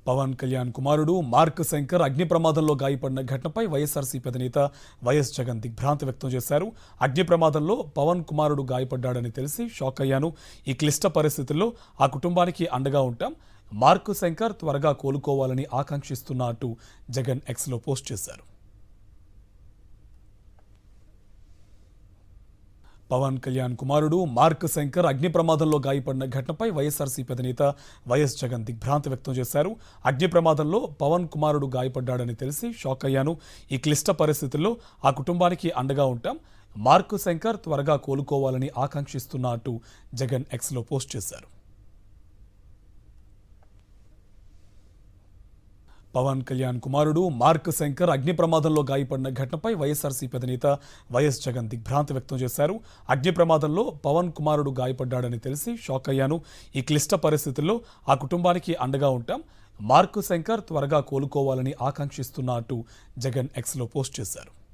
పవన్ కళ్యాణ్ కుమారుడు మార్క్ శంకర్ అగ్ని ప్రమాదంలో గాయపడిన ఘటనపై వైఎస్ఆర్సీపీ అధినేత వైఎస్ జగన్ దిగ్భ్రాంతి వ్యక్తం చేశారు. అగ్ని ప్రమాదంలో పవన్ కుమారుడు గాయపడ్డాడని తెలిసి షాక్ అయ్యాను. ఈ క్లిష్ట పరిస్థితుల్లో ఆ కుటుంబానికి అండగా ఉంటాం. మార్క్ శంకర్ త్వరగా కోలుకోవాలని ఆకాంక్షిస్తున్నట్టు జగన్ ఎక్స్లో పోస్ట్ చేశారు. పవన్ కళ్యాణ్ కుమారుడు మార్క్ శంకర్ అగ్ని ప్రమాదంలో గాయపడిన ఘటనపై వైఎస్ఆర్సీపీ అధినేత వైఎస్ జగన్ దిగ్భ్రాంతి వ్యక్తం చేశారు. అగ్ని ప్రమాదంలో పవన్ కుమారుడు గాయపడ్డాడని తెలిసి షాక్ అయ్యాను. ఈ క్లిష్ట పరిస్థితుల్లో ఆ కుటుంబానికి అండగా ఉంటాం. మార్క్ శంకర్ త్వరగా కోలుకోవాలని ఆకాంక్షిస్తున్నట్టు జగన్ ఎక్స్లో పోస్ట్ చేశారు. పవన్ కళ్యాణ్ కుమారుడు మార్క్ శంకర్ అగ్ని ప్రమాదంలో గాయపడిన ఘటనపై వైఎస్ఆర్సీపీ అధినేత వైఎస్ జగన్ దిగ్భ్రాంతి వ్యక్తం చేశారు. అగ్ని ప్రమాదంలో పవన్ కుమారుడు గాయపడ్డాడని తెలిసి షాక్ అయ్యాను. ఈ క్లిష్ట పరిస్థితుల్లో ఆ కుటుంబానికి అండగా ఉంటాం. మార్క్ శంకర్ త్వరగా కోలుకోవాలని ఆకాంక్షిస్తున్నట్టు జగన్ ఎక్స్లో పోస్ట్ చేశారు.